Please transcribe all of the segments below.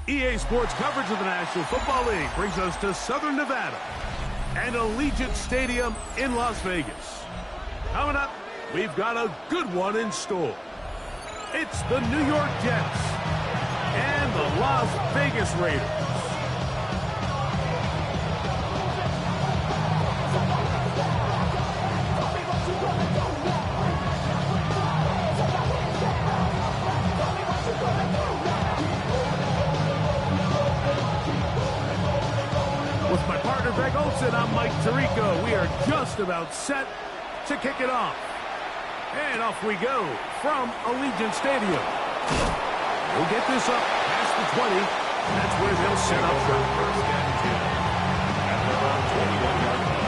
EA Sports coverage of the National Football League brings us to Southern Nevada and Allegiant Stadium in Las Vegas. Coming up, we've got a good one in store. It's the New York Jets and the Las Vegas Raiders. With my partner, Greg Olson, I'm Mike Tirico. We are just about set to kick it off. And off we go from Allegiant Stadium. We'll get this up past the 20. That's where they'll set up shop. First and 10 at the 21-yard line.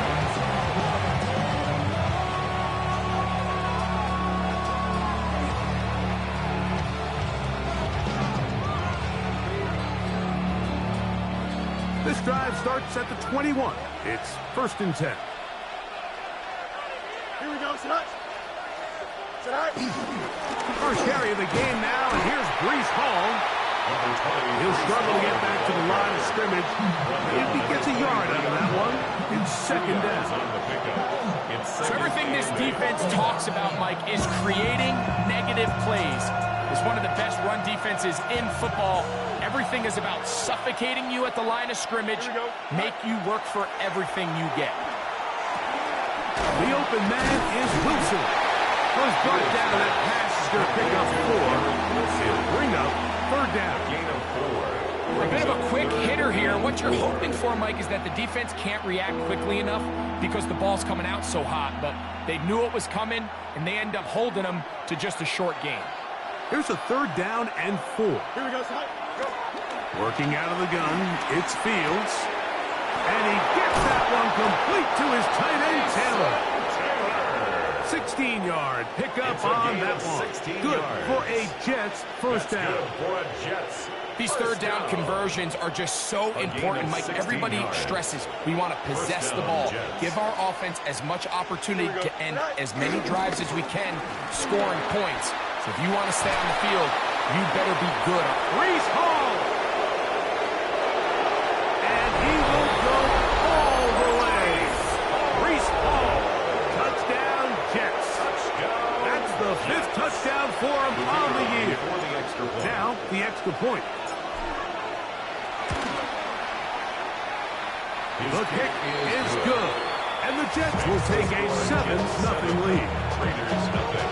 This drive starts at the 21. It's first and 10. Here we go, Sinat. First carry of the game now, and here's Breece Hall. He'll struggle to get back to the line of scrimmage. If he gets a yard out of that one, it's second down. So everything this defense talks about, Mike, is creating negative plays. It's one of the best run defenses in football. Everything is about suffocating you at the line of scrimmage, make you work for everything you get. The open man is Wilson. Was brought down, that pass is going to pick up 4. It'll bring up third down. Gain of 4. A bit of a quick hitter here. What you're hoping for, Mike, is that the defense can't react quickly enough because the ball's coming out so hot. But they knew it was coming, and they end up holding them to just a short gain. Here's a third down and 4. Here we go, Sinat. Go. Working out of the gun, it's Fields. And he gets that one complete to his tight end, Taylor. 16-yard pickup on that one. Good for a Jets first down. These third down conversions are just so important, Mike. Everybody stresses we want to possess the ball, give our offense as much opportunity to end as many drives as we can, scoring points. So if you want to stay on the field, you better be good. Breece Hall. And he will go all the way. Breece Hall. Touchdown, Jets. That's the 5th touchdown for him on the year. Now, the extra point. The kick is good. And the Jets will take a 7-0 lead. Raiders nothing.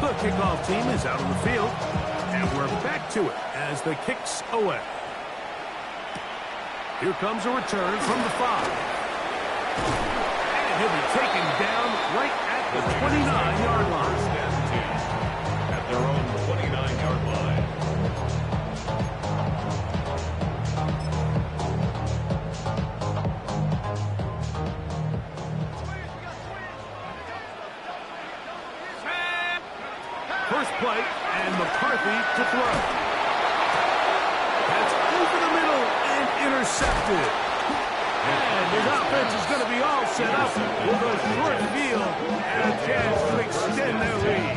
The kickoff team is out on the field. And we're back to it as the kick's away. Here comes a return from the 5. And he'll be taken down right at the 29-yard line. At their own 29-yard line. First play, and McCarthy to throw. That's over the middle and intercepted. And his offense is going to be all set up with a short field and a chance to extend their lead.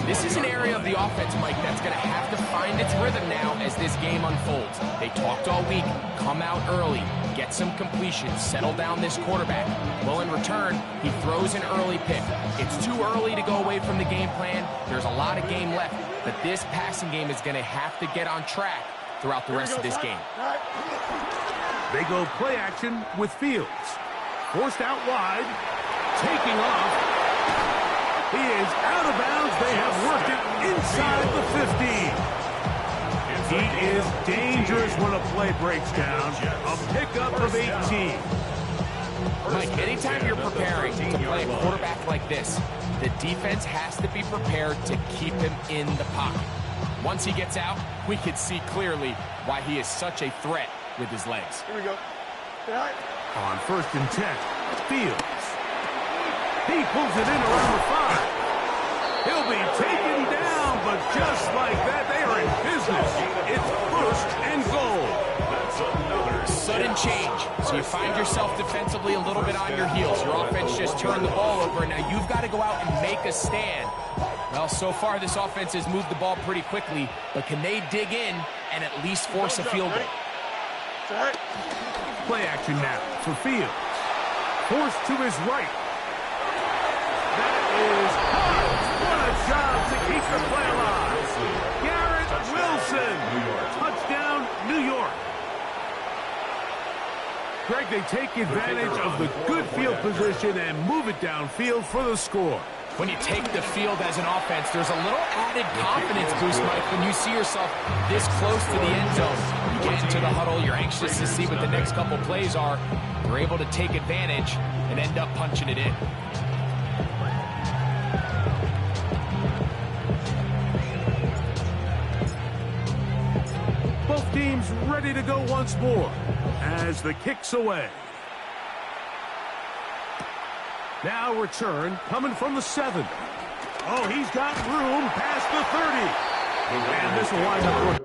This is an area of the offense, Mike, that's going to have to find its rhythm now as this game unfolds. They talked all week, come out early, get some completions, settle down this quarterback. Well, in return, he throws an early pick. It's too early to go away from the game plan. There's a lot of game left, but this passing game is going to have to get on track throughout the rest of this game. They go play action with Fields. Forced out wide, taking off. He is out of bounds. They have worked it inside the 15. He is dangerous when a play breaks down. A pickup of 18. Mike, anytime you're preparing to play a quarterback like this, the defense has to be prepared to keep him in the pocket. Once he gets out, we can see clearly why he is such a threat with his legs. Here we go. On first and 10, Fields. He pulls it in around the 5. He'll be taken down, but just like that, they are in business. It's first and goal. Sudden change. So you find yourself defensively a little bit on your heels. Your offense just turned the ball over. Now you've got to go out and make a stand. Well, so far this offense has moved the ball pretty quickly, but can they dig in and at least force a field goal? Play action now for Fields. Forced to his right. That is hard. What a job to keep the play alive. Garrett Wilson. Touchdown, New York. Greg, they take advantage of the good field position and move it downfield for the score. When you take the field as an offense, there's a little added confidence boost, Mike, when you see yourself this close to the end zone. You get into the huddle, you're anxious to see what the next couple plays are. You're able to take advantage and end up punching it in. Both teams ready to go once more as the kick's away. Now return coming from the 7. Oh, he's got room past the 30. And this will wind up.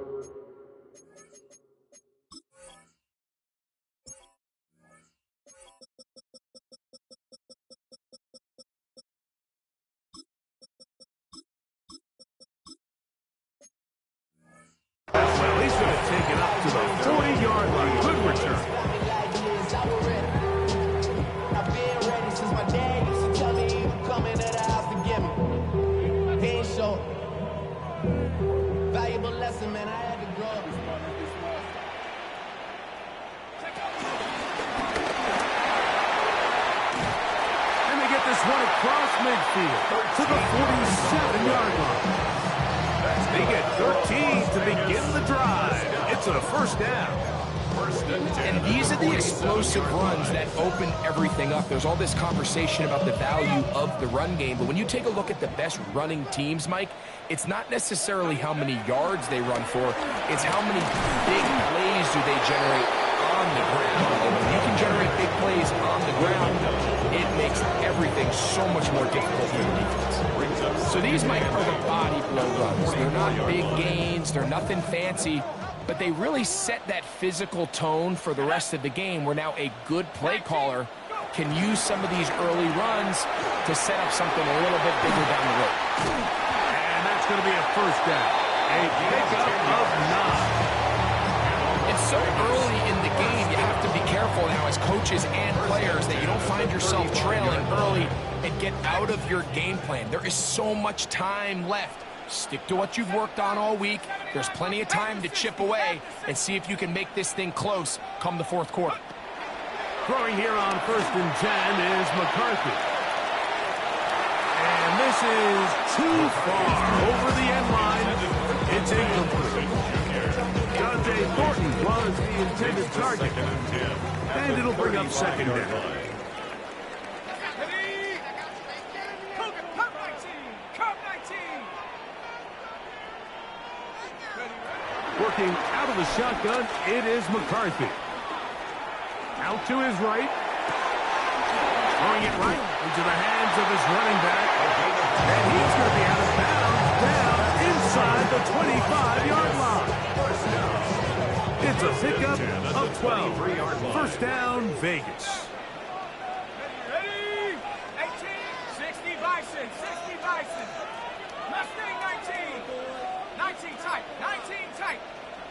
Well, he's going to take it up to the 40-yard line. Good return. Valuable lesson, man. I had to grow up. And they get this one across midfield to the 47-yard line. They get 13 to begin the drive. It's a first down. And these are the explosive runs that open everything up. There's all this conversation about the value of the run game, but when you take a look at the best running teams, Mike, it's not necessarily how many yards they run for, it's how many big plays do they generate on the ground. And when you can generate big plays on the ground, it makes everything so much more difficult for the defense. So these, Mike, are the body blow runs. They're not big gains, they're nothing fancy, but they really set that physical tone for the rest of the game where now a good play caller can use some of these early runs to set up something a little bit bigger down the road. And that's going to be a first down. A pickup of 9. It's so early in the game, you have to be careful now as coaches and players that you don't find yourself trailing early and get out of your game plan. There is so much time left. Stick to what you've worked on all week. There's plenty of time to chip away and see if you can make this thing close come the fourth quarter. Throwing here on 1st and 10 is McCarthy. And this is too far over the end line. It's incomplete. Dante Thornton was the intended target. And it'll bring up second down. Working out of the shotgun, it is McCarthy. Out to his right. Throwing it right into the hands of his running back. And he's going to be out of bounds down inside the 25-yard line. It's a pickup of 12. First down, Vegas. Ready? 18, 60 Bison, 60 Bison. Mustang 19 tight, 19 tight.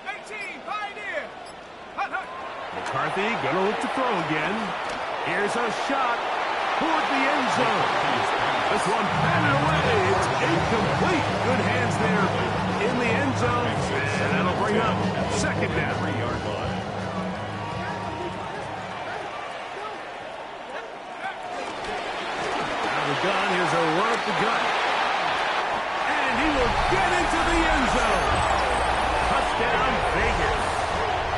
18 Pioneer. Hut, hut. McCarthy going to look to throw again. Here's a shot toward the end zone. This one batted away. It's incomplete. Good hands there in the end zone. And that'll bring up second down. Out of the gun. Here's a run up the gut. And he will get into the end zone. Touchdown, Vegas.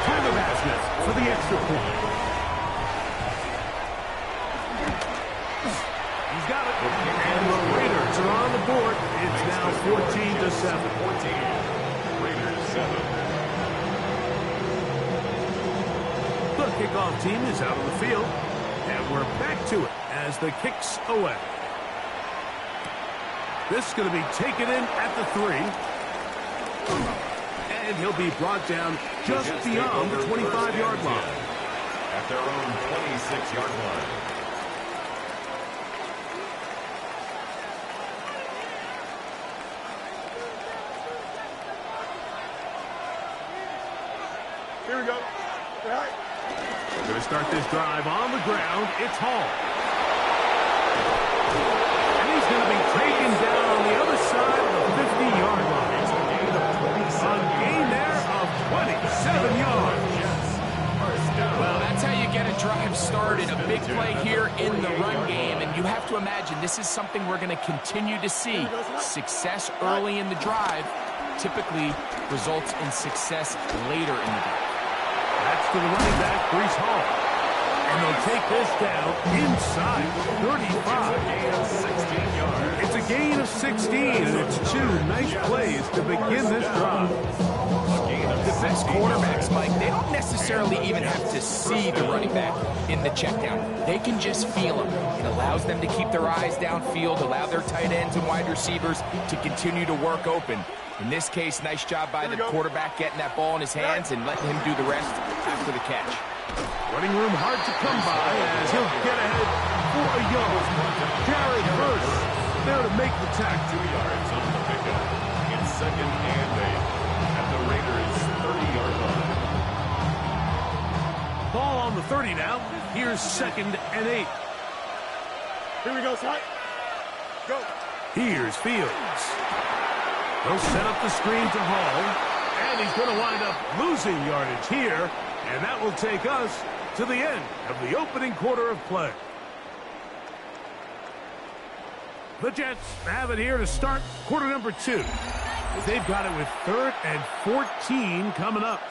To the basket for the extra point. He's got it. And the Raiders are on the board. It's now 14-7. Raiders 7. The kickoff team is out on the field. And we're back to it as the kick's away. This is going to be taken in at the 3. And he'll be brought down just beyond the 25-yard line. at their own 26-yard line. Here we go. All right. We're going to start this drive on the ground. It's Hall. And he's going to be taken down on the other side of the 50-yard line. It's a gain there of 27 yards. Well, that's how you get a drive started. A big play here in the run game. And you have to imagine this is something we're going to continue to see. Success early in the drive typically results in success later in the drive. That's to the running back, Breece Hall. And they'll take this down inside 35. It's a gain of 16, and it's 2 nice plays to begin this drive. The best quarterbacks, Mike, they don't necessarily even have to see the running back in the check down. They can just feel him. It allows them to keep their eyes downfield, allow their tight ends and wide receivers to continue to work open. In this case, nice job by the quarterback getting that ball in his hands and letting him do the rest after the catch. Running room hard to come by as he'll get ahead for a yard. Jared Verse there to make the tackle. 2 yards on the pickup. It's 2nd and 8 at the Raiders' 30-yard line. Ball on the 30 now. Here's 2nd and 8. Here we go, Scott. Go. Here's Fields. They'll set up the screen to Hall, and he's going to wind up losing yardage here, and that will take us to the end of the opening quarter of play. The Jets have it here to start quarter number 2. They've got it with 3rd and 14 coming up.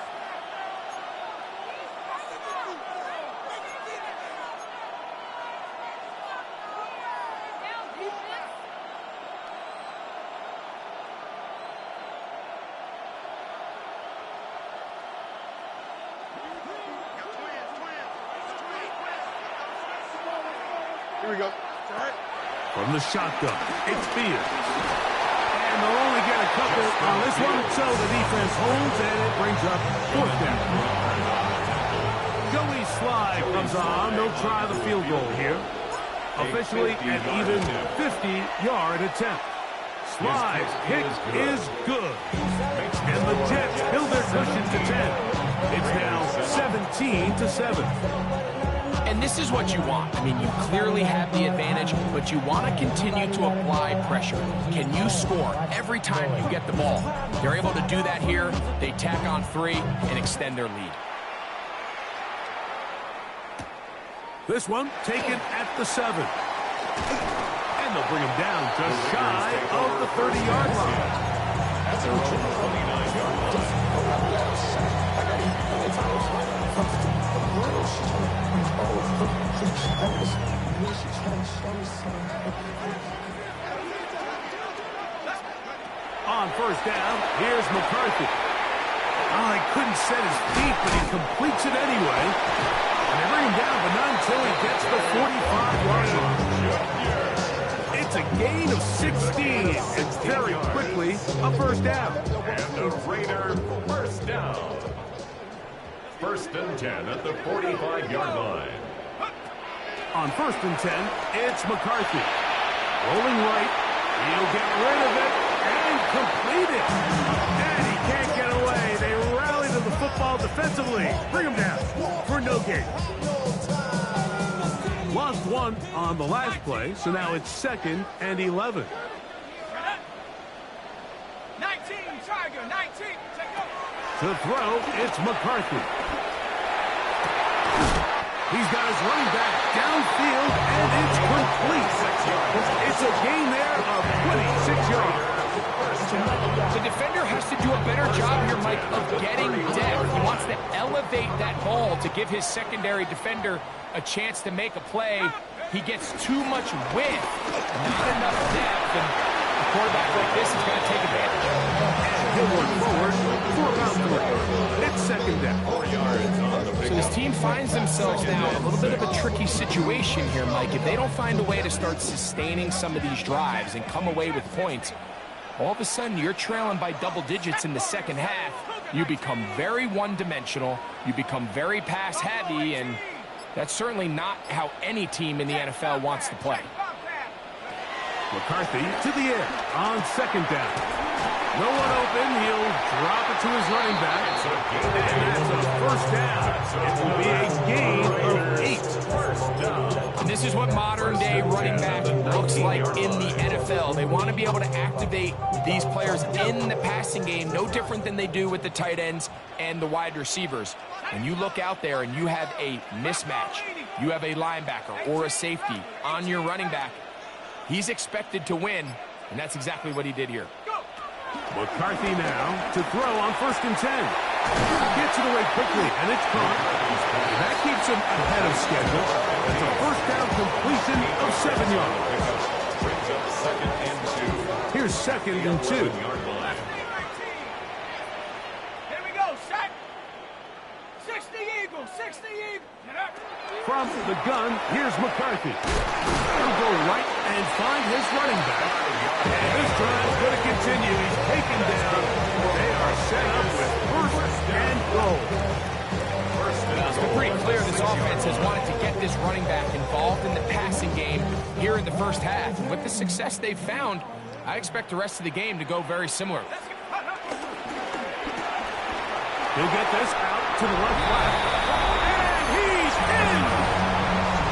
Here we go. From the shotgun, it's Fields. And they'll only get a couple on this one, so the defense holds, and it brings up 4th down. Joey Slye comes on. They'll try the field goal here. Officially an even 50-yard attempt. Slye's kick is good. And the Jets build their cushion to 10. It's now 17-7. And this is what you want. I mean, you clearly have the advantage, but you want to continue to apply pressure. Can you score every time you get the ball? They're able to do that here. They tack on 3 and extend their lead. This one taken at the 7. And they'll bring him down just shy of the 30-yard line. That's a 29-yard line. On 1st down, here's McCarthy. Oh, he couldn't set his feet, but he completes it anyway. And they bring him down, but not until he gets the 45-yard line. It's a gain of 16, and very quickly, a 1st down. And the Raider 1st down. 1st and 10 at the 45-yard line. On 1st and 10, it's McCarthy. Rolling right, he'll get rid of it and complete it. And he can't get away. They rally to the football defensively. Bring him down for no gain. Lost 1 on the last play, so now it's 2nd and 11. 19, Tiger, 19. Take over. To throw, it's McCarthy. He's got his running back downfield, and it's complete. It's a gain there of 26 yards. The defender has to do a better job here, Mike, of getting depth. He wants to elevate that ball to give his secondary defender a chance to make a play. He gets too much width, not enough depth, and a quarterback like this is going to take advantage. And he'll work forward for about 3. It's 2nd down. 4 yards on the So this team finds themselves now in a little bit of a tricky situation here, Mike. If they don't find a way to start sustaining some of these drives and come away with points, all of a sudden you're trailing by double digits in the 2nd half. You become very one-dimensional, you become very pass-heavy, and That's certainly not how any team in the NFL wants to play. McCarthy to the air on second down. No one open. He'll drop it to his running back. And that's a first down. It will be a gain of 8. First down. And this is what modern-day running back looks like in the NFL. They want to be able to activate these players in the passing game, no different than they do with the tight ends and the wide receivers. When you look out there and you have a mismatch, you have a linebacker or a safety on your running back, he's expected to win, and that's exactly what he did here. McCarthy now to throw on 1st and 10. Gets it away quickly, and it's caught. That keeps him ahead of schedule. It's a first down completion of 7 yards. Brings up 2nd and 2. Here's 2nd and 2. Here we go, set. 60 Eagles, 60 Eagles. From the gun, here's McCarthy. He'll go right and find his running back. And this drive's going to continue. He's taken down. They are set up with 1st and goal. It's been pretty clear this offense has wanted to get this running back involved in the passing game here in the first half. And with the success they've found, I expect the rest of the game to go very similar. He'll get this out to the left flat. And he's in!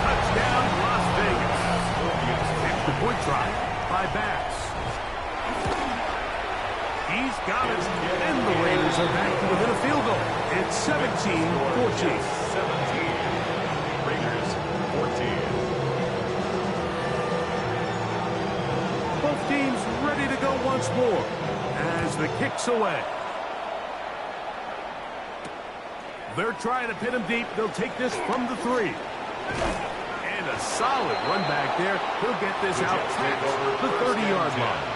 Touchdown, Las Vegas. Extra point try by Bass. He's got it, and the Raiders are back to within a field goal. It's 17-14. 17. Raiders 14. Both teams ready to go once more as the kick's away. They're trying to pin him deep. They'll take this from the 3. And a solid run back there. He'll get this out past the 30-yard line.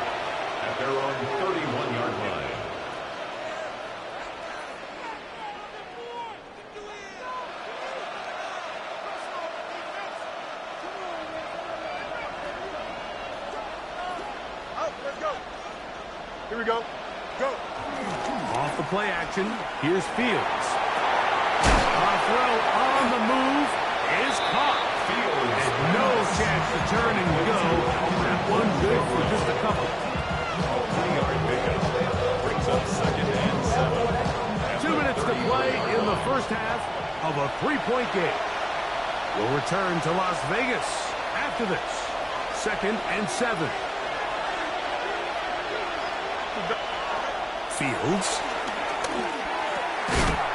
At their own 31-yard line. Let's go. Here we go. Go. Off the play action, here's Fields. A throw on the move is caught. Fields. And no chance to turn and go. That one good for just a couple. 20-yard pickup. Brings up 2nd and 7. 2 minutes to play in the first half of a 3-point game. We'll return to Las Vegas after this. 2nd and 7. Fields.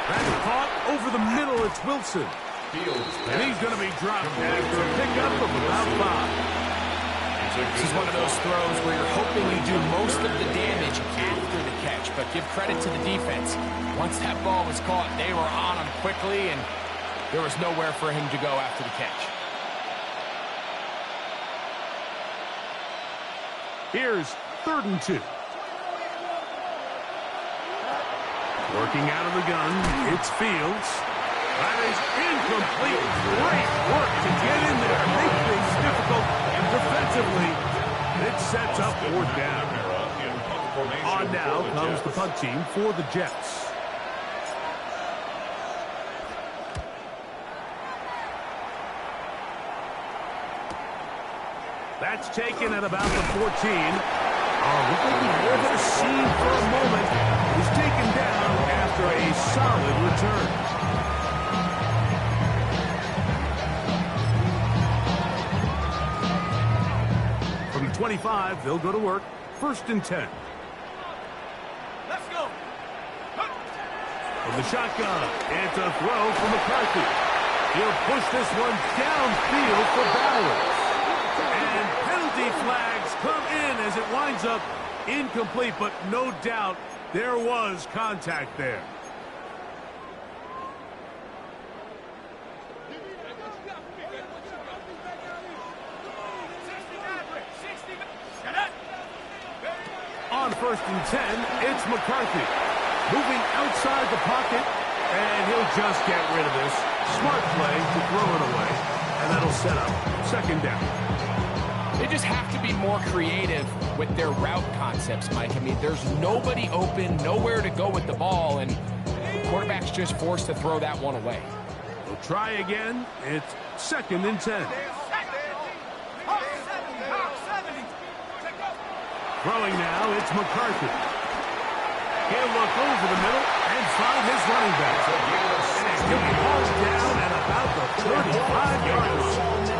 That's caught over the middle. It's Wilson. Fields. And he's going to be dropped after a pickup of about 5. This is one of those throws where you're hoping you do most of the damage after the catch, but give credit to the defense. Once that ball was caught, they were on him quickly, and there was nowhere for him to go after the catch. Here's 3rd and 2. Working out of the gun, it's Fields. That is incomplete. Great work to get in there. Make things difficult defensively. It sets up 4th down. On now comes the punt team for the Jets. That's taken at about the 14. Looking over the scene for a moment. He's taken down after a solid return. From the 25, they'll go to work. 1st and 10. Let's go. From the shotgun, it's a throw for McCarthy. He'll push this one downfield for Bowers. And penalty flags come in as it winds up incomplete, but no doubt there was contact there. On 1st and 10, it's McCarthy. Moving outside the pocket, and he'll just get rid of this. Smart play to throw it away, and that'll set up 2nd down. They just have to be more creative with their route concepts, Mike. I mean, there's nobody open, nowhere to go with the ball, and the quarterback's just forced to throw that one away. They'll try again. It's 2nd and 10. Throwing now, it's McCarthy. He'll look over the middle and find his running back. And he'll be hauled down at about the 35-yard line.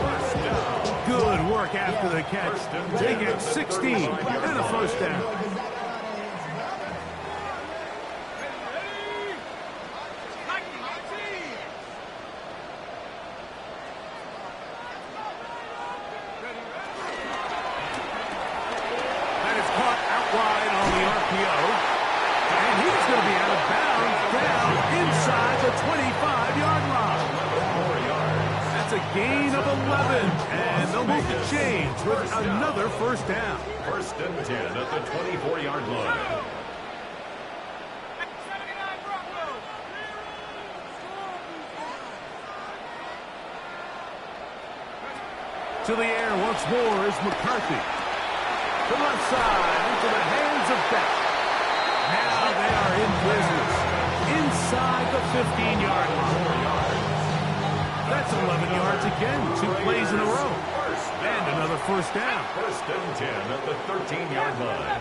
Good work after the catch. They get 16 and a first down. That is caught out wide on the RPO. And he's going to be out of bounds down inside the 25-yard line. That's a gain of 11. And they'll move the chains with another first down. 1st and 10 at the 24-yard line. To the air once more is McCarthy. The left side into the hands of Beck. Now they are in business inside the 15-yard line. That's 11 yards again, 2 plays in a row. And another first down. 1st and 10 at the 13-yard line.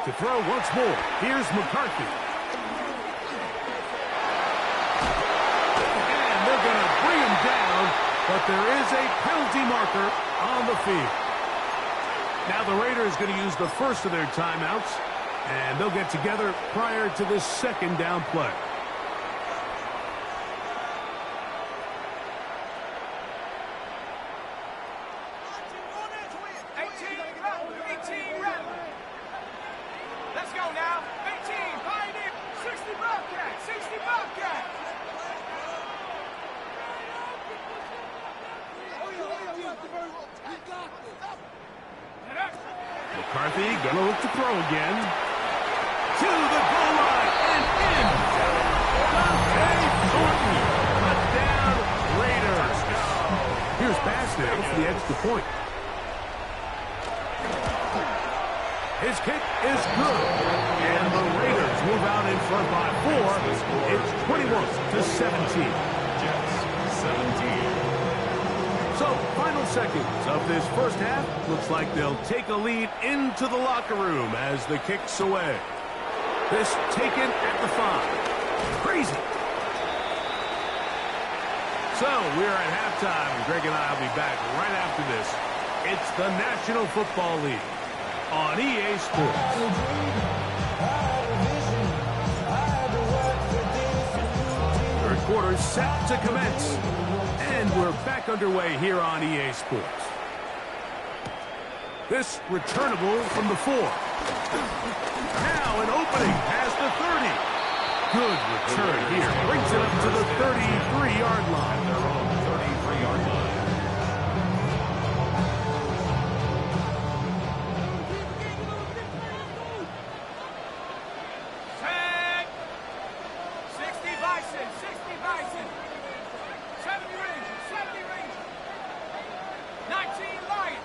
To throw once more, here's McCarthy. And they're going to bring him down, but there is a penalty marker on the field. Now the Raiders going to use the first of their timeouts, and they'll get together prior to this 2nd down play. Let's go now. 18, Pioneer, 60 Bobcat, 60 Bobcat. McCarthy going to look to throw again. To the goal line and in. Dante Thornton. A down Raiders. Here's Bassdale for the extra point. His kick is good. And the Raiders move out in front by 4. It's 21-17. Jets 17. So, final seconds of this first half. Looks like they'll take a lead into the locker room as the kick's away. This taken at the 5. Crazy. So, we're at halftime, and Greg and I will be back right after this. It's the National Football League on EA Sports. Third quarter set to commence. And we're back underway here on EA Sports. This returnable from the 4. Now an opening past the 30. Good return here. Brings it up to the 33-yard line. Their own 33-yard line. Set. 60 Bison, 60 Bison. 70 Rangers, 70 Rangers. 19 Lions.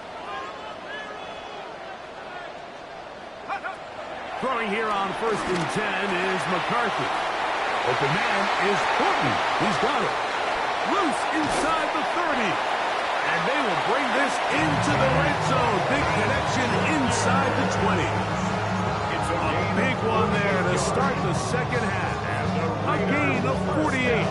Throwing here on 1st and 10 is McCarthy. Open man is Thornton. He's got it. Loose inside the 30. And they will bring this into the red zone. Big connection inside the 20. It's a big one there to start the second half. A gain of 48.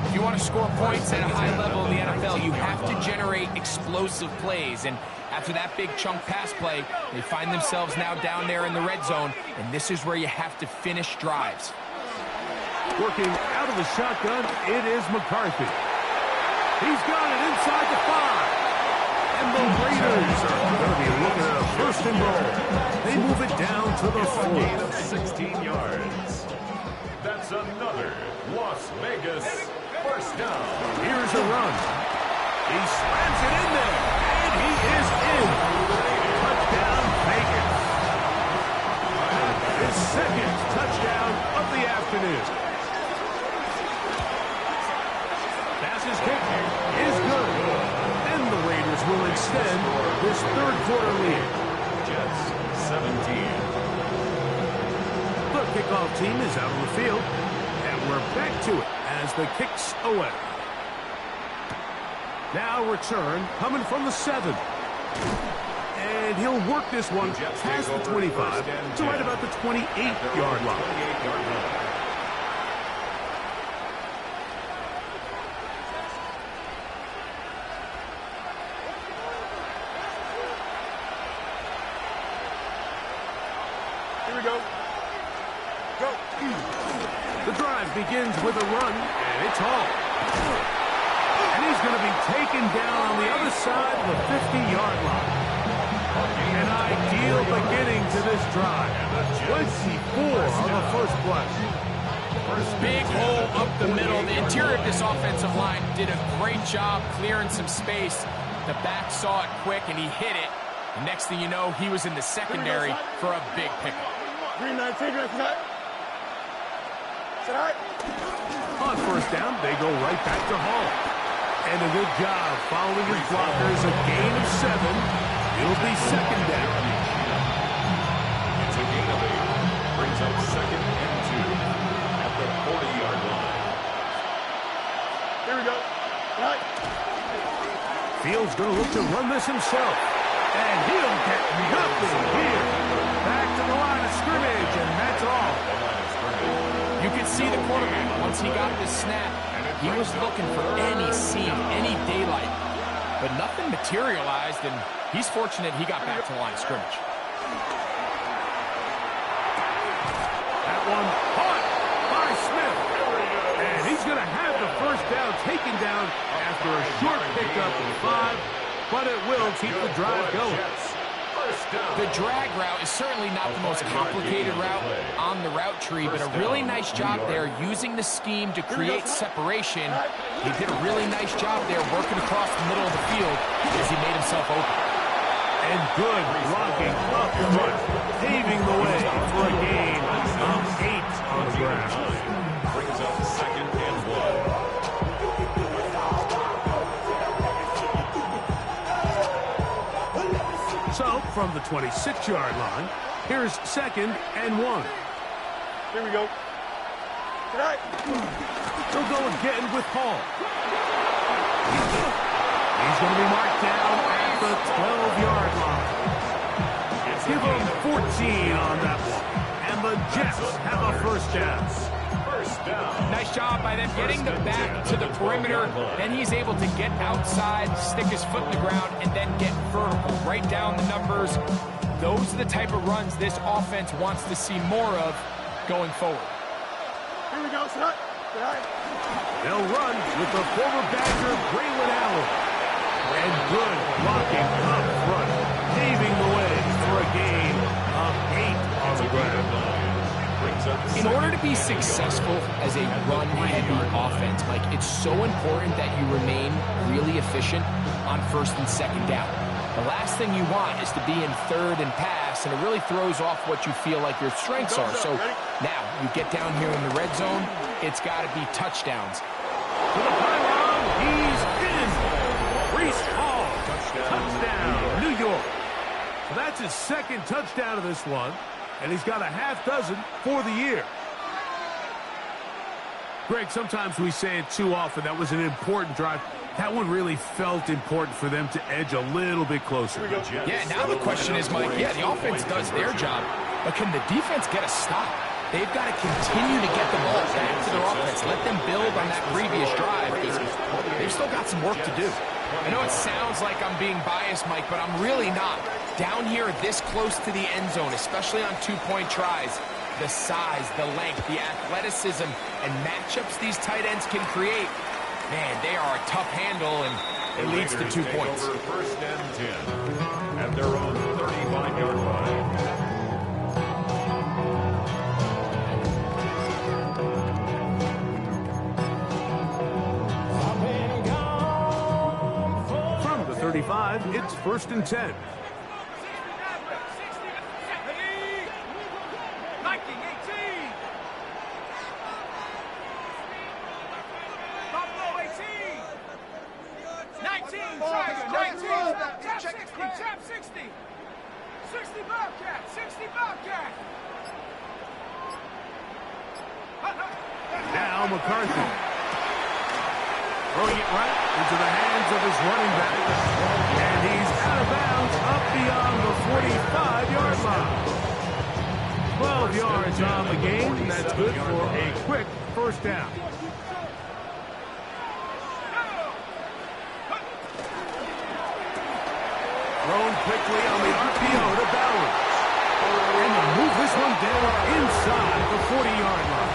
If you want to score points at a high level in the NFL, you have to generate explosive plays. And after that big chunk pass play, they find themselves now down there in the red zone, and this is where you have to finish drives. Working out of the shotgun, it is McCarthy. He's got it inside the 5. And the Raiders are going to be looking at a 1st and goal. They move it down to the 4. Gain of 16 yards. That's another Las Vegas first down. Here's a run. He slams it in there, and he is in. Touchdown, Vegas. His 2nd touchdown of the afternoon. Pass's kick is good, and the Raiders will extend this third quarter lead. Jets 17. The kickoff team is out on the field, and we're back to it as the kick's away. Now return coming from the 7. And he'll work this one past the 25 to right about the 28-yard line. Here we go. Go. The drive begins with a run, and it's all. And he's going to be taken down on the other side of the 50-yard line. An ideal beginning to this drive. 24 on the first play. Big hole up the middle. The interior of this offensive line did a great job clearing some space. The back saw it quick, and he hit it. And next thing you know, he was in the secondary for a big pickup. Green 19, right side. Sit high. On first down, they go right back to Hall. And a good job following his blockers. A gain of 7. It'll be second down. It's a gain of 8. Brings up second and 2 at the 40-yard line. Here we go. Right. Fields going to look to run this himself. And he'll get nothing here. Back to the line of scrimmage, and that's all. You could see the quarterback, once he got this snap, he was looking for any seam, any daylight. But nothing materialized, and he's fortunate he got back to the line of scrimmage. That one caught by Smith. And he's going to have the first down taken down after a short pickup of 5. But it will keep the drive going. The drag route is certainly not the most complicated route on the route tree, but a really nice job there using the scheme to create separation. He did a really nice job there working across the middle of the field as he made himself open. And good blocking up front, paving the way for a gain of 8 on the ground. Brings up second and 1. So, from the 26-yard line, here's second and 1. Here we go. Sit high. They'll go again with Hall. He's going to be marked down at the 12-yard line. Give him 14 on that one. And the Jets have a first down. Nice job by them getting the back to the perimeter. Then he's able to get outside, stick his foot in the ground, and then get vertical. Right down the numbers. Those are the type of runs this offense wants to see more of going forward. Here we go. Sit high. Sit high. They'll run with the former Badger, Braylon Allen. And good blocking up front, paving the way for a gain of 8 on the ground. In order to be successful as a run-heavy offense, Mike, it's so important that you remain really efficient on first and second down. The last thing you want is to be in third and pass, and it really throws off what you feel like your strengths are. So now you get down here in the red zone, it's got to be touchdowns. To the pylon, he's in. Breece Hall, touchdown, New York. So that's his second touchdown of this one, and he's got a half dozen for the year. Greg, sometimes we say it too often. That was an important drive. That one really felt important for them to edge a little bit closer. Yeah, now the question is, Mike, yeah, the offense does their job, but can the defense get a stop? They've got to continue to get the ball back to their offense. Let them build on that previous drive because they've still got some work to do. I know it sounds like I'm being biased, Mike, but I'm really not. Down here this close to the end zone, especially on two-point tries, the size, the length, the athleticism, and matchups these tight ends can create, man, they are a tough handle, and it leads to 2 points. First and 10 at their own 35-yard line. From the 35, it's first and 10. Now now McCarthy. Throwing it right into the hands of his running back. And he's out of bounds up beyond the 45-yard line. 12 yards on the game. That's good for a quick first down. Thrown quickly on the RPO to Bowers. And they move this one down inside the 40-yard line.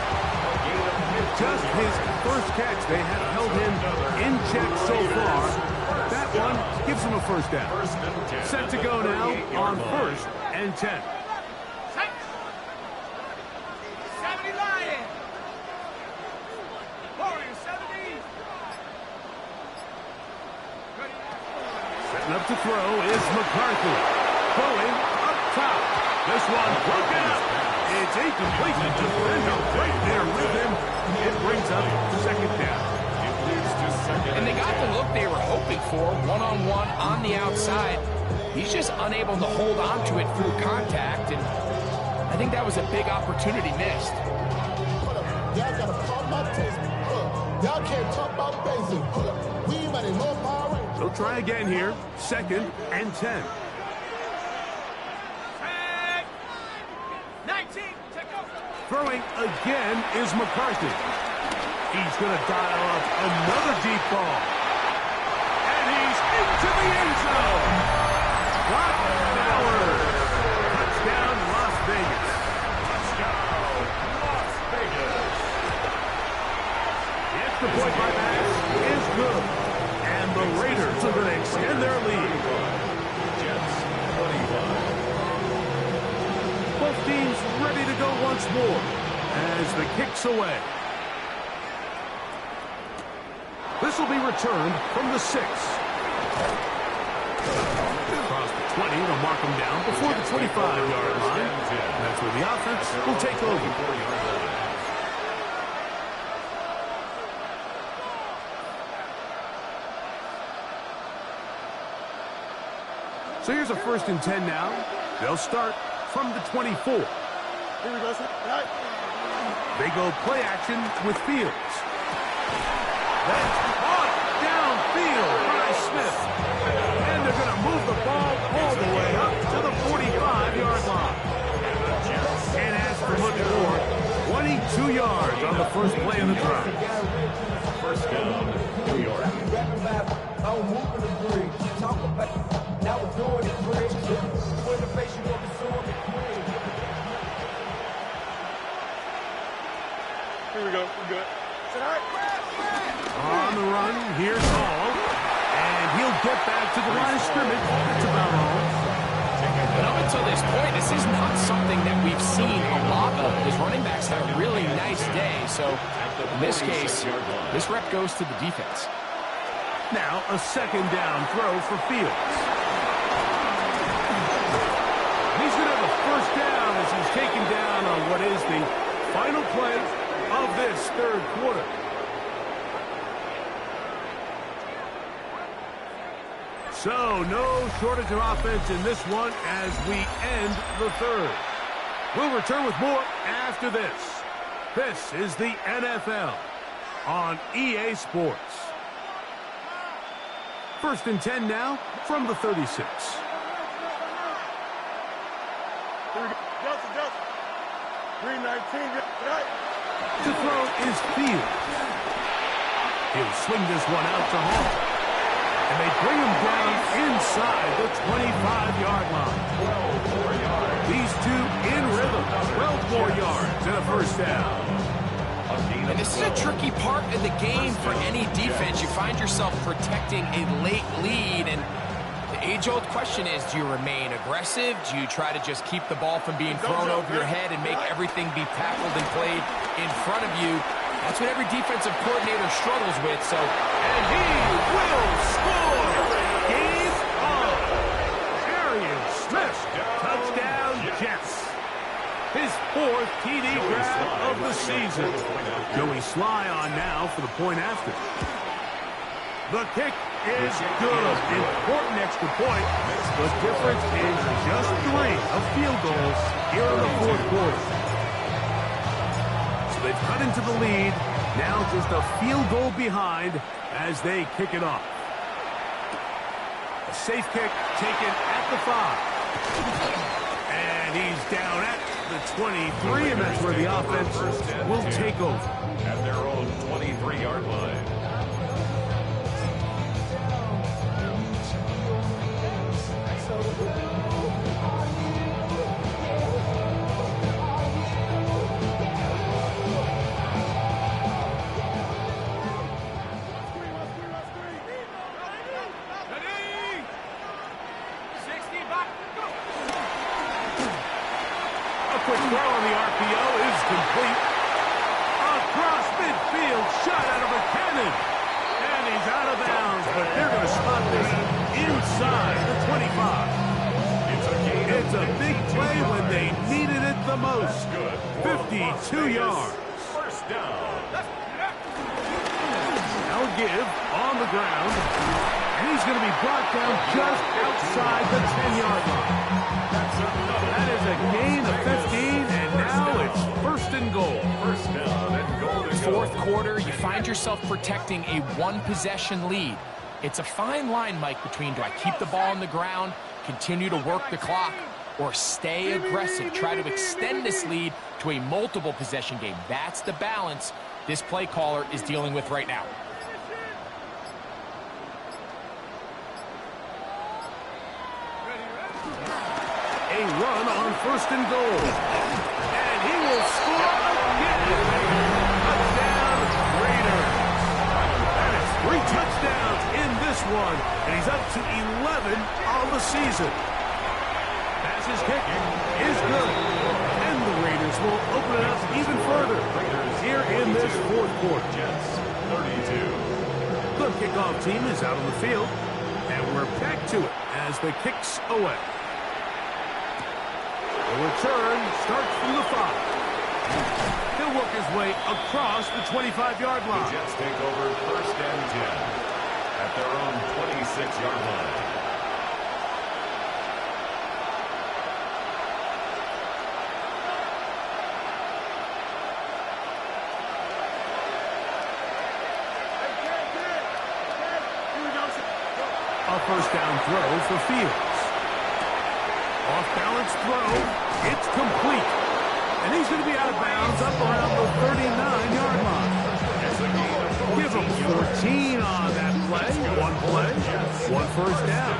Just his first catch. They have held him in check so far. That one gives him a first down. Set to go now on 1st and 10. 70 Lions. Warriors 70. Setting up to throw is McCarthy. Throwing up top. This one broken up. It's incomplete. The defender right there with him. It brings up second down. And they got the look they were hoping for, one-on-one on the outside. He's just unable to hold on to it through contact, and I think that was a big opportunity missed. Y'all gotta pump my taste. Y'all can't talk about basic. We ain't ready, no power. They'll try again here. 2nd and 10. 19, take over. Throwing again is McCarthy. He's going to dial up another deep ball. And he's into the end zone. Brock Bowers. Touchdown, Las Vegas. Touchdown, Las Vegas. The extra point by Max is good. And the Raiders are going to extend their lead. Jets 25. Both teams ready to go once more as the kick's away. This will be returned from the 6. Across the 20, they'll mark him down before the 25-yard line. That's where the offense will take over. So here's a 1st and 10 now. They'll start from the 24. Here we go, sir. Right. They go play action with Fields. That's caught downfield by Smith. And they're going to move the ball all the way up to the 45-yard line. And as for much more, 22 yards on the first play of the drive. First down, New York. Here we go. We're good. Sit right. On the run, here's Hall. And he'll get back to the line of scrimmage. That's about all. But up until this point, this is not something that we've seen a lot of. His running backs had a really nice day. So in this case, this rep goes to the defense. Now a 2nd down throw for Fields. He's going to have a first down as he's taken down on what is the final play of this 3rd quarter. So no shortage of offense in this one as we end the 3rd. We'll return with more after this. This is the NFL on EA Sports. 1st and 10 now from the 36. Here we go. Justin. 319. Right. To throw is Fields. He'll swing this one out to Hall. And they bring him down inside the 25-yard line. These two in rhythm. 12 more yards and a first down. And this is a tricky part of the game for any defense. You find yourself protecting a late lead, and the age-old question is, do you remain aggressive? Do you try to just keep the ball from being thrown over your head and make everything be tackled and played in front of you? That's what every defensive coordinator struggles with. So, and he will score. Game on. Arian Smith. Touchdown, Jets. His 4th TD grab of the season. Joey Sly on now for the point after. The kick is good. Important extra point. The difference is just 3 of field goals here in the 4th quarter. So they've cut into the lead Now just a field goal behind as they kick it off. A safe kick taken at the 5. And he's down at the 23, and that's where the offense will take over. At their own 23-yard line. Quick throw on the RPO is complete. Across midfield, shot out of a cannon. And he's out of bounds, but they're going to spot this inside the 25. It's a big play when they needed it the most. 52 yards. First down. Now a give on the ground. And he's going to be brought down just outside the 10-yard line. That is a gain of 15, and now it's first and goal. First down and goal to go. Fourth quarter, you find yourself protecting a one-possession lead. It's a fine line, Mike, between do I keep the ball on the ground, continue to work the clock, or stay aggressive, try to extend this lead to a multiple-possession game. That's the balance this play caller is dealing with right now. A run on first and goal. And he will score again. Touchdown, Raiders. That is 3 touchdowns in this one. And he's up to 11 on the season. Passes kick is good. And the Raiders will open it up even further here in this fourth quarter. Jets 32. The kickoff team is out on the field. And we're back to it as the kicks away. The return starts from the 5. He'll work his way across the 25-yard line. The Jets take over first and 10 at their own 26-yard line. A first down throw for Fields. Off-balance throw. It's complete. And he's going to be out of bounds up around the 39-yard line. Give him 14 on that play. One play, one first down.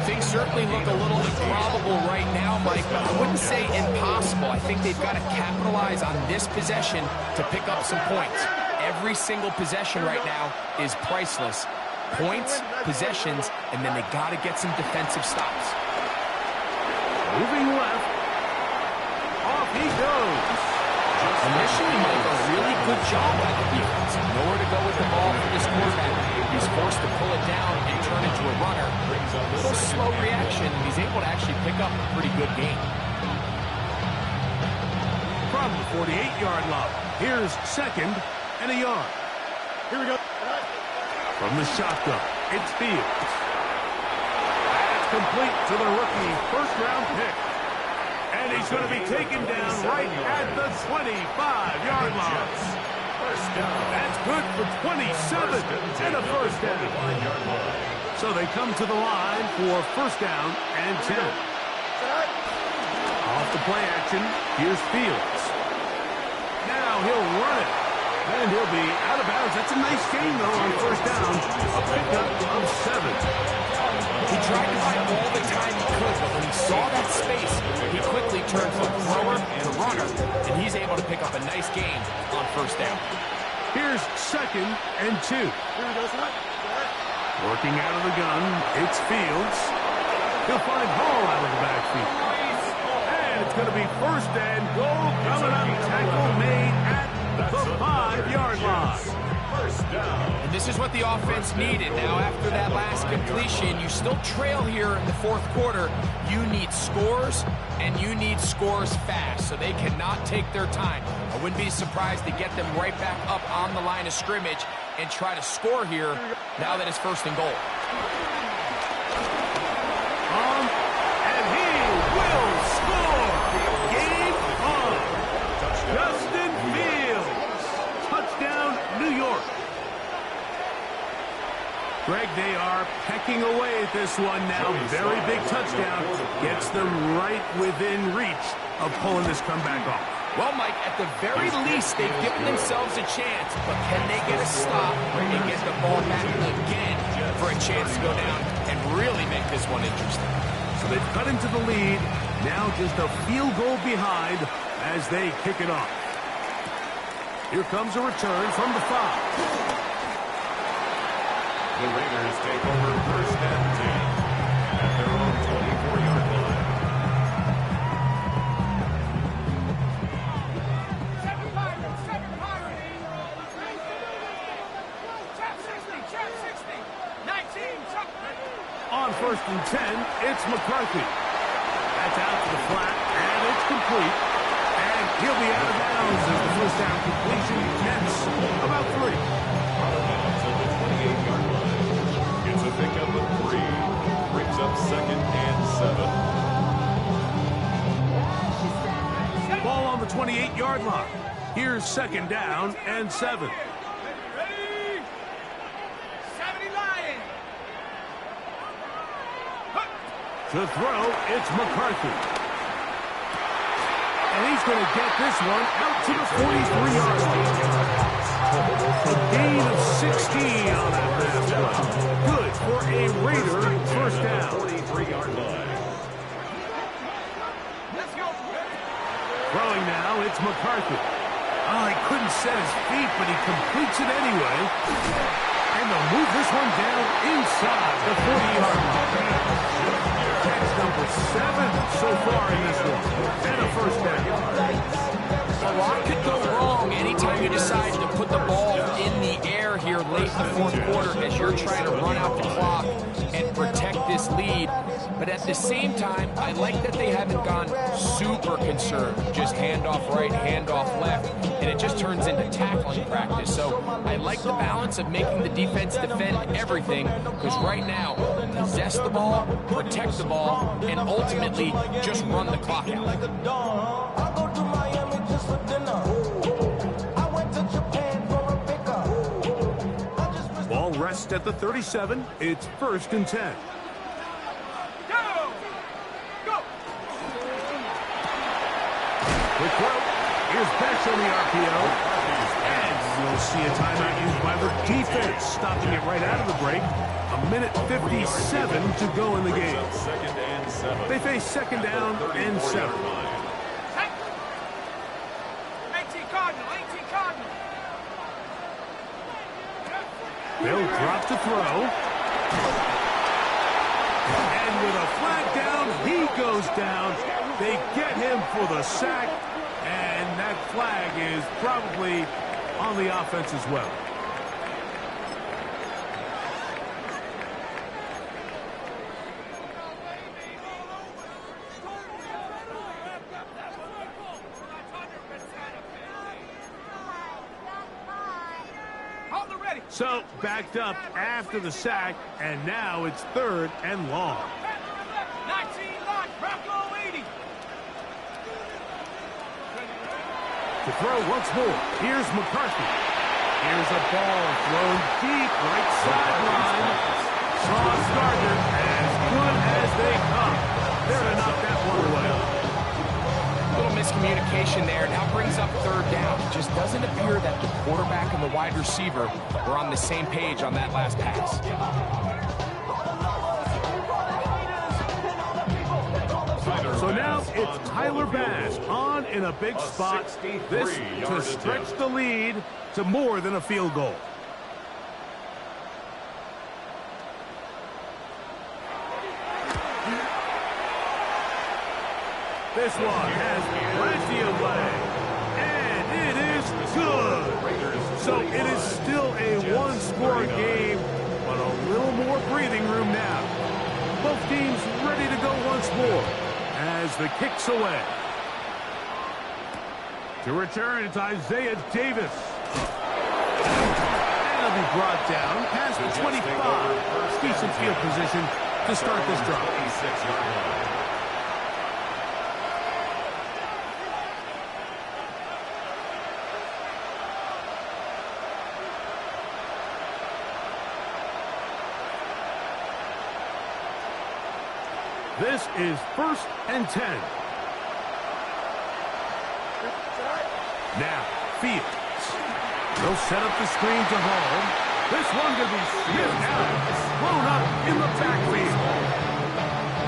Things certainly look a little improbable right now, Mike, but I wouldn't say impossible. I think they've got to capitalize on this possession to pick up some points. Every single possession right now is priceless. Points, possessions, and then they got to get some defensive stops. Moving left. Off he goes. Initially, Mike, a really good job by the defense. Nowhere to go with the ball for this quarterback. He's forced to pull it down and turn into a runner. A little slow reaction, and he's able to actually pick up a pretty good game. From the 48-yard line, here's second and a yard. Here we go. From the shotgun, it's Fields. That's complete to the rookie first-round pick. And he's going to be taken down right at the 25-yard line. First down. That's good for 27 and a first down. So they come to the line for first down and 10. Off the play action, here's Fields. Now he'll run it. And he'll be out of bounds. That's a nice gain, though, on first down. A pickup of 7. He tried to buy all the time he could, but when he saw that space, he quickly turned from thrower to runner, and he's able to pick up a nice gain on first down. Here's second and 2. Here we go, son. Working out of the gun, it's Fields. He'll find Hall out of the backfield. And it's going to be first and goal coming up. Tackle made at the 5-yard line. First down. And this is what the offense needed. Now, after that last completion, you still trail here in the fourth quarter. You need scores, and you need scores fast, so they cannot take their time. I wouldn't be surprised to get them right back up on the line of scrimmage and try to score here now that it's first and goal. And he will score. Game on. Justin Fields. pecking away at this one now. Very big touchdown. Gets them right within reach of pulling this comeback off. Well, Mike, at the very least, they've given themselves a chance, but can they get a stop and get the ball back again for a chance to go down and really make this one interesting? So they've cut into the lead. Now just a field goal behind as they kick it off. Here comes a return from the 5. The Raiders take over first and 10 at their own 24-yard line. On first and 10, it's McCarthy. That's out to the flat, and it's complete. And he'll be out of bounds as the first down completion gets about 3. Out of bounds at the 28-yard line. It's a pickup of 3. Brings up second and 7. Ball on the 28-yard line. Here's second down and 7. Ready? 70 Lions. To throw, it's McCarthy. And he's going to get this one out to the 43-yard line. A gain of 16 on that pass play. Good for a Raider first down. 43-yard line. Let's go. Throwing now, it's McCarthy. Oh, he couldn't set his feet, but he completes it anyway. And they'll move this one down inside the 40-yard line. Catch number 7 so far in this one. And a first down. A lot could go wrong anytime you decide to put the ball in the air here late in the fourth quarter as you're trying to run out the clock and protect this lead. But at the same time, I like that they haven't gone super concerned. Just handoff right, handoff left, and it just turns into tackling practice. So I like the balance of making the defense defend everything, because right now, possess the ball, protect the ball, and ultimately just run the clock out. Ball rests at the 37. It's first and 10. Go! Go! Quick throw. Here's Besh on the RPO. And you'll see a timeout used by the defense, stopping it right out of the break. A minute 57 to go in the game. Second and 7. They face second down and 7. 18 Cardinal, 18 Cardinal. They'll drop to throw. And with a flag down, he goes down. They get him for the sack. And that flag is probably on the offense as well. So, backed up after the sack, and now it's third and long. 19 line, Bronco 80. To throw once more, here's McCarthy. Here's a ball thrown deep right sideline. Sauce Gardner, as good as they come. There to knock that one away. Little miscommunication there. Now brings up third down. It just doesn't appear that the quarterback and the wide receiver were on the same page on that last pass. So now it's Tyler Bass on in a big spot. This to stretch the lead to more than a field goal. This one has plenty of leg, and it is good. So it is still a one-score game, but a little more breathing room now. Both teams ready to go once more as the kick's away. To return, it's Isaiah Davis. And he'll be brought down past the 25. Decent field position to start this drive. 26-yard line. This is 1st and 10. Now, Fields. They'll set up the screen to Hall. This one to be sniffed out. Thrown up in the backfield.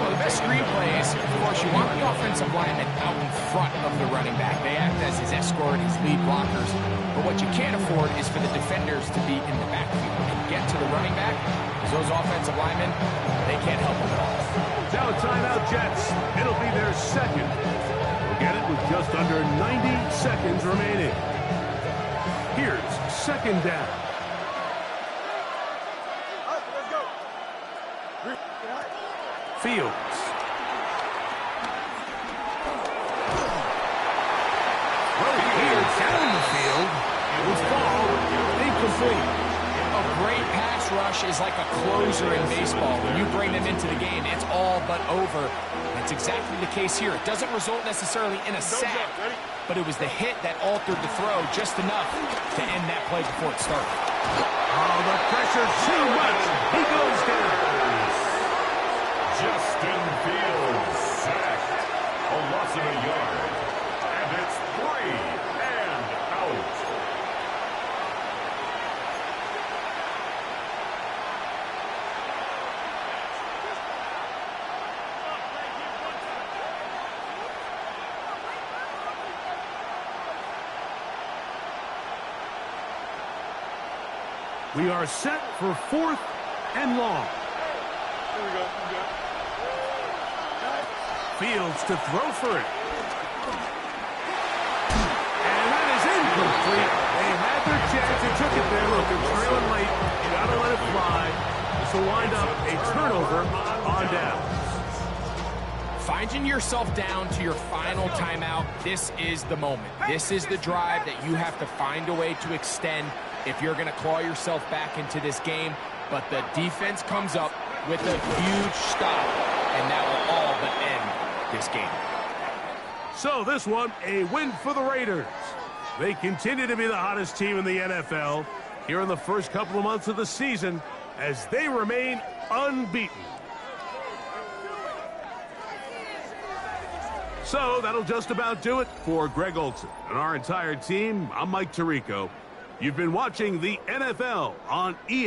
Well, the best screenplay is, of course, you want the offensive lineman out in front of the running back. They act as his escort, his lead blockers. But what you can't afford is for the defenders to be in the backfield and get to the running back, because those offensive linemen, they can't help them at all. Now a timeout, Jets. It'll be their second. We'll get it with just under 90 seconds remaining. Here's 2nd down. Fields. Here down the field. It was ball incomplete. A great pass rush is like a closer in baseball. When you bring them into the game, it's all but over. That's exactly the case here. It doesn't result necessarily in a sack, but it was the hit that altered the throw just enough to end that play before it started. Oh, the pressure too much. He goes down. Justin Fields sacked. A loss of a yard. And it's 3 and out. We are set for 4th and long. Here we go. Fields to throw for it. And that is incomplete. They had their chance. They took it there. Look, they're trailing late. You got to let it fly. This will wind up a turnover on downs. Finding yourself down to your final timeout, this is the moment. This is the drive that you have to find a way to extend if you're going to claw yourself back into this game. But the defense comes up with a huge stop, and that will all but end this game. So this one, a win for the Raiders. They continue to be the hottest team in the NFL here in the first couple of months of the season as they remain unbeaten. So that'll just about do it for Greg Olsen and our entire team. I'm Mike Tirico. You've been watching the NFL on EA.